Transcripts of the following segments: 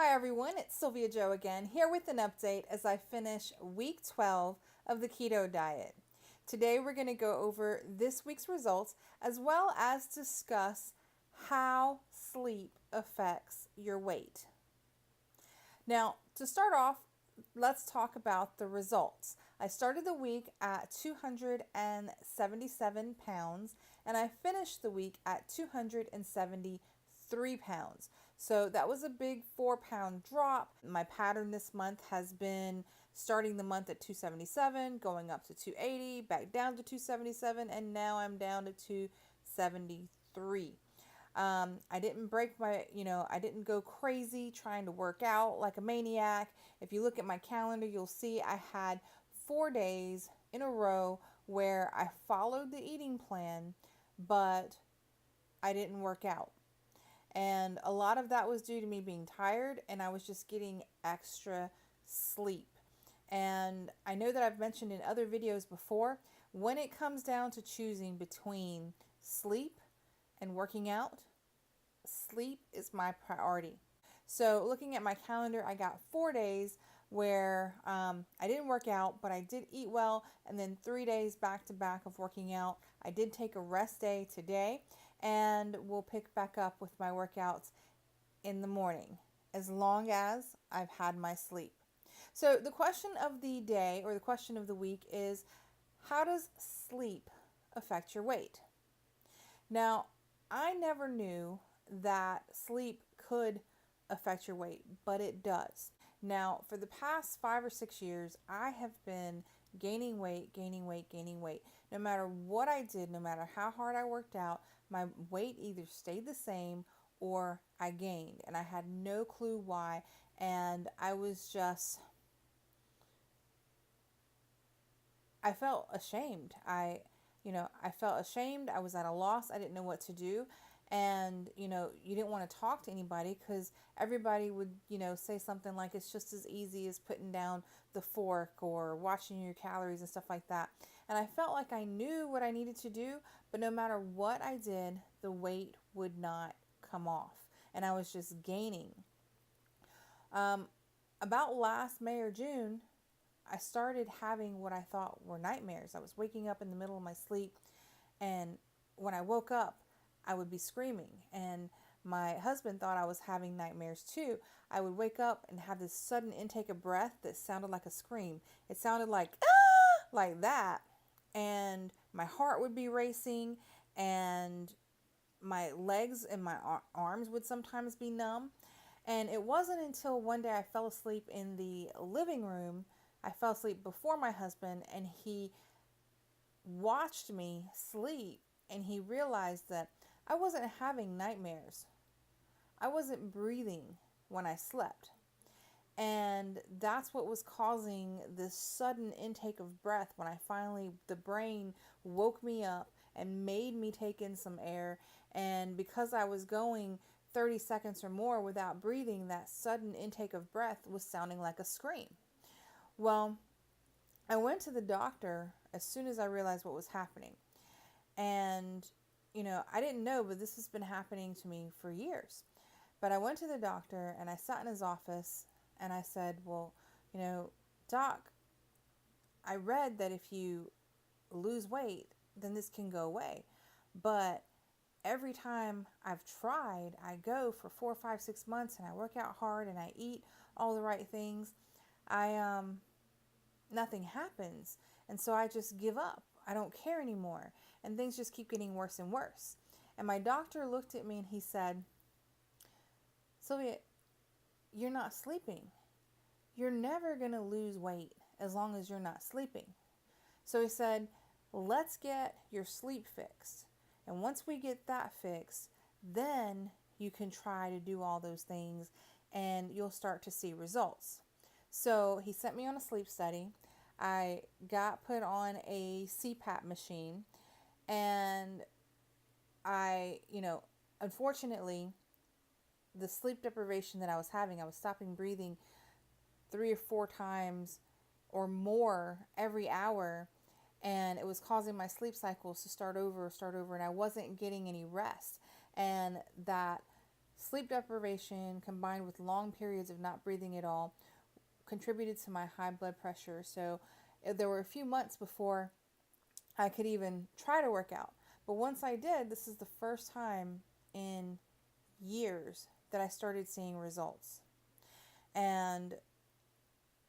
Hi everyone, it's Sylvia Joe again, here with an update as I finish week 12 of the keto diet. Today we're going to go over this week's results as well as discuss how sleep affects your weight. Now, to start off, let's talk about the results. I started the week at 277 pounds and I finished the week at 273 pounds. So that was a big 4-pound drop. My pattern this month has been starting the month at 277, going up to 280, back down to 277, and now I'm down to 273. I didn't break I didn't go crazy trying to work out like a maniac. If you look at my calendar, you'll see I had 4 days in a row where I followed the eating plan, but I didn't work out. And a lot of that was due to me being tired, and I was just getting extra sleep. And I know that I've mentioned in other videos before, when it comes down to choosing between sleep and working out, sleep is my priority. So looking at my calendar, I got 4 days where I didn't work out, but I did eat well, and then 3 days back to back of working out. I did take a rest day today, and we'll pick back up with my workouts in the morning as long as I've had my sleep. So the question of the day, or the question of the week, is how does sleep affect your weight? Now, I never knew that sleep could affect your weight, but it does. Now, for the past 5 or 6 years, I have been gaining weight. No matter what I did, no matter how hard I worked out, my weight either stayed the same or I gained, and I had no clue why. And I felt ashamed. I felt ashamed. I was at a loss. I didn't know what to do. And, you didn't want to talk to anybody because everybody would, say something like it's just as easy as putting down the fork or watching your calories and stuff like that. And I felt like I knew what I needed to do, but no matter what I did, the weight would not come off. And I was just gaining. About last May or June, I started having what I thought were nightmares. I was waking up in the middle of my sleep, and when I woke up, I would be screaming. And my husband thought I was having nightmares too. I would wake up and have this sudden intake of breath that sounded like a scream. It sounded like, ah, like that. And my heart would be racing, and my legs and my arms would sometimes be numb. And it wasn't until one day I fell asleep in the living room. I fell asleep before my husband, and he watched me sleep, and he realized that I wasn't having nightmares. I wasn't breathing when I slept. And that's what was causing this sudden intake of breath when the brain woke me up and made me take in some air. And because I was going 30 seconds or more without breathing, that sudden intake of breath was sounding like a scream. Well, I went to the doctor as soon as I realized what was happening. And, I didn't know, but this has been happening to me for years. But I went to the doctor and I sat in his office and I said, well, doc, I read that if you lose weight, then this can go away. But every time I've tried, I go for 4, 5, 6 months and I work out hard and I eat all the right things. Nothing happens. And so I just give up. I don't care anymore. And things just keep getting worse and worse. And my doctor looked at me and he said, Sylvia, you're not sleeping. You're never going to lose weight as long as you're not sleeping. So he said, let's get your sleep fixed. And once we get that fixed, then you can try to do all those things and you'll start to see results. So he sent me on a sleep study. I got put on a CPAP machine, and unfortunately, the sleep deprivation that I was having, I was stopping breathing 3 or 4 times or more every hour, and it was causing my sleep cycles to start over, and I wasn't getting any rest. And that Sleep deprivation combined with long periods of not breathing at all contributed to my high blood pressure. So there were a few months before I could even try to work out. But once I did, this is the first time in years that I started seeing results. And,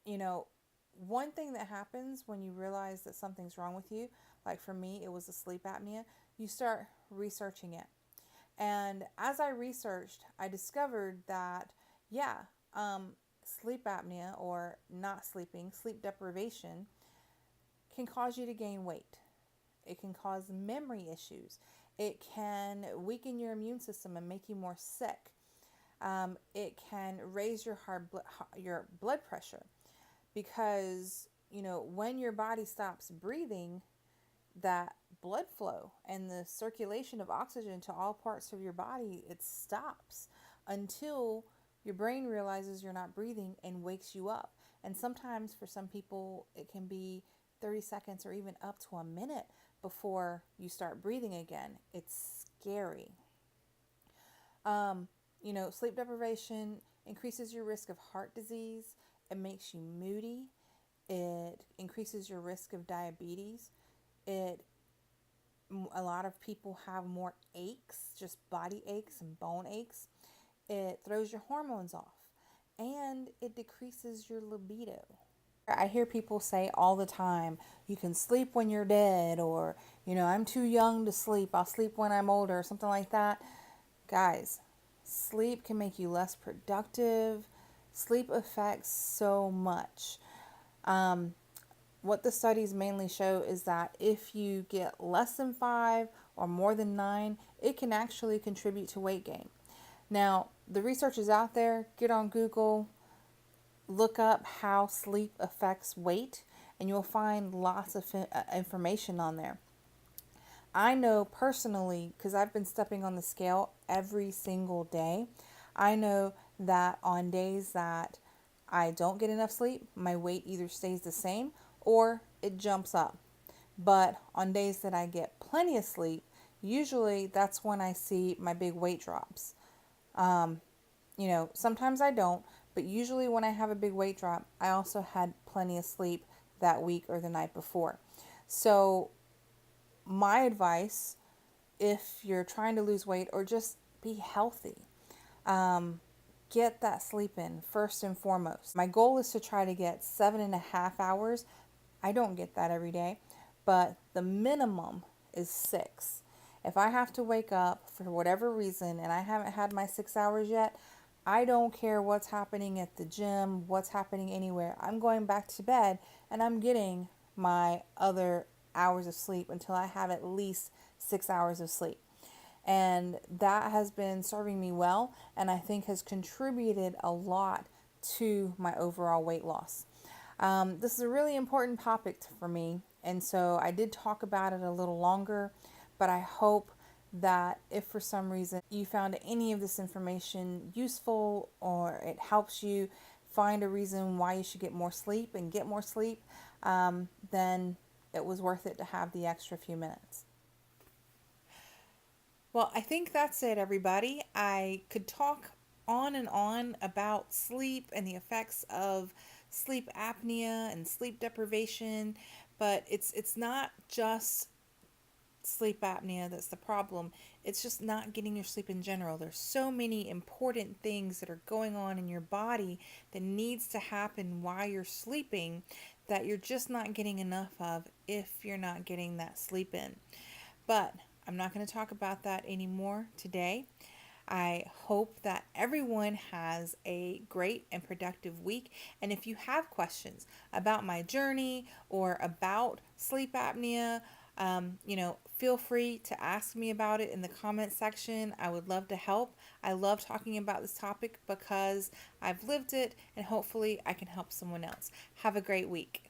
you know, one thing that happens when you realize that something's wrong with you, like for me, it was a sleep apnea, you start researching it. And as I researched, I discovered that, yeah, sleep apnea or not sleeping, sleep deprivation, can cause you to gain weight. It can cause memory issues. It can weaken your immune system and make you more sick. It can raise your blood pressure because, when your body stops breathing, that blood flow and the circulation of oxygen to all parts of your body, it stops until your brain realizes you're not breathing and wakes you up. And sometimes for some people it can be 30 seconds or even up to a minute before you start breathing again. It's scary. Sleep deprivation increases your risk of heart disease. It makes you moody. It increases your risk of diabetes. It A lot of people have more aches, just body aches and bone aches. It throws your hormones off and it decreases your libido. I hear people say all the time, you can sleep when you're dead, or, I'm too young to sleep. I'll sleep when I'm older, or something like that. Guys, sleep can make you less productive. Sleep affects so much. What the studies mainly show is that if you get less than 5 or more than 9, it can actually contribute to weight gain. Now, the research is out there. Get on Google, look up how sleep affects weight, and you'll find lots of information on there. I know personally, because I've been stepping on the scale every single day, I know that on days that I don't get enough sleep, my weight either stays the same or it jumps up. But on days that I get plenty of sleep, usually that's when I see my big weight drops. Sometimes I don't, but usually when I have a big weight drop, I also had plenty of sleep that week or the night before. So, my advice, if you're trying to lose weight or just be healthy, get that sleep in first and foremost. My goal is to try to get 7.5 hours. I don't get that every day, but the minimum is 6. If I have to wake up for whatever reason and I haven't had my 6 hours yet, I don't care what's happening at the gym, what's happening anywhere. I'm going back to bed and I'm getting my other hours of sleep until I have at least 6 hours of sleep. And that has been serving me well, and I think has contributed a lot to my overall weight loss. This is a really important topic for me, and so I did talk about it a little longer, but I hope that if for some reason you found any of this information useful or it helps you find a reason why you should get more sleep and get more sleep, then it was worth it to have the extra few minutes. Well, I think that's it, everybody. I could talk on and on about sleep and the effects of sleep apnea and sleep deprivation, but it's not just sleep apnea that's the problem. It's just not getting your sleep in general. There's so many important things that are going on in your body that needs to happen while you're sleeping that you're just not getting enough of if you're not getting that sleep in. But I'm not going to talk about that anymore today. I hope that everyone has a great and productive week. And if you have questions about my journey or about sleep apnea, feel free to ask me about it in the comment section. I would love to help. I love talking about this topic because I've lived it and hopefully I can help someone else. Have a great week.